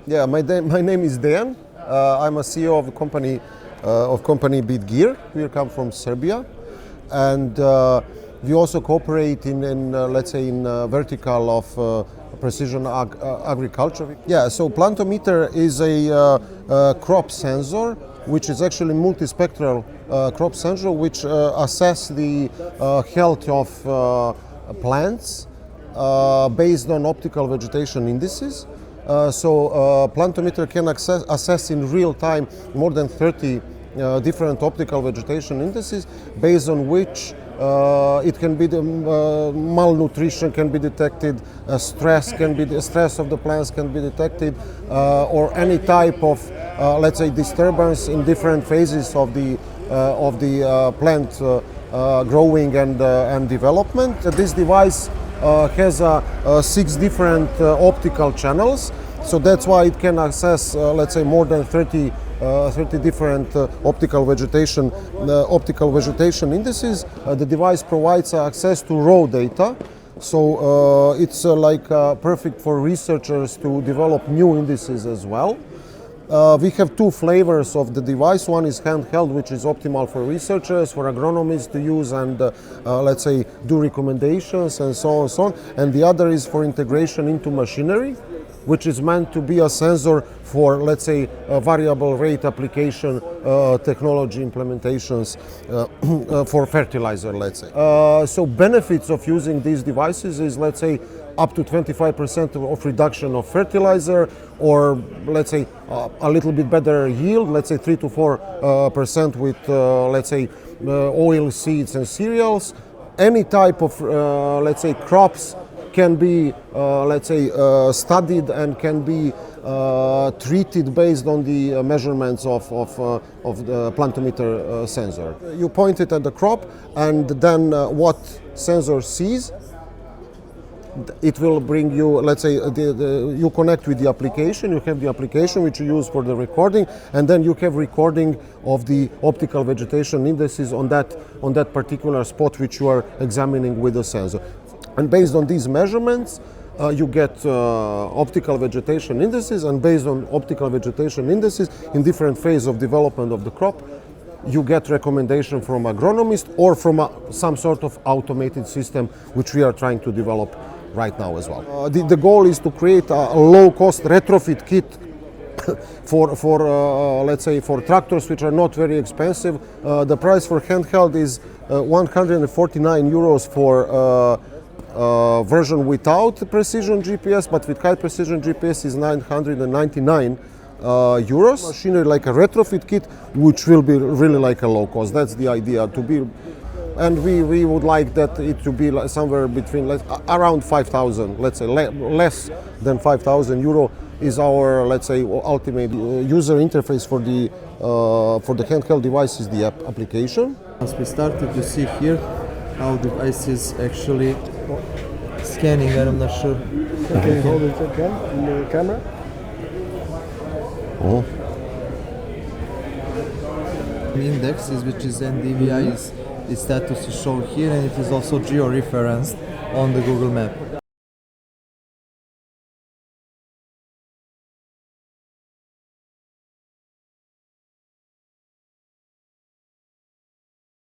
Yeah, my name is Dejan. I'm a CEO of the company Bitgear. We come from Serbia, and we also cooperate in let's say in vertical of precision agriculture. Yeah, so plantometer is a crop sensor, which is actually multispectral crop sensor, which assess the health of plants based on optical vegetation indices. Plantometer can assess in real time more than 30 different optical vegetation indices, based on which it can be malnutrition can be detected, stress of the plants can be detected, or any type of let's say disturbance in different phases of the plant growing and development. This device has 6 different optical channels, so that's why it can access let's say more than 30 different optical vegetation indices. The device provides access to raw data, so it's like perfect for researchers to develop new indices as well. We have 2 flavors of the device. One is handheld, which is optimal for researchers, for agronomists to use and let's say do recommendations and so on and so on. And the other is for integration into machinery, which is meant to be a sensor for, let's say, variable rate application technology implementations for fertilizer, let's say. So benefits of using these devices is, let's say, up to 25% of reduction of fertilizer, or let's say a little bit better yield, let's say 3 to 4% with let's say oil seeds and cereals. Any type of let's say crops can be let's say studied and can be treated based on the measurements of the plantometer sensor. You point it at the crop, and then what sensor sees, it will bring you, let's say, you connect with the application. You have the application which you use for the recording, and then you have recording of the optical vegetation indices on that particular spot which you are examining with the sensor. And based on these measurements, you get optical vegetation indices, and based on optical vegetation indices in different phases of development of the crop, you get recommendation from agronomist or from some sort of automated system which we are trying to develop right now as well. The goal is to create a low-cost retrofit kit for let's say for tractors which are not very expensive. The price for handheld is 149 euros for version without precision GPS, but with high precision GPS is 999 euros. Machinery like a retrofit kit, which will be really like a low cost. That's the idea, to be, and we would like that it to be like somewhere between around 5,000, let's say less than 5,000 euro is our, let's say, ultimate user interface for the handheld device is the application. As we started to see here how the device is actually scanning, and I'm not sure. Can you hold it again in the camera? Oh. Index is, which is NDVI, is status is shown here, and it is also geo-referenced on the Google map.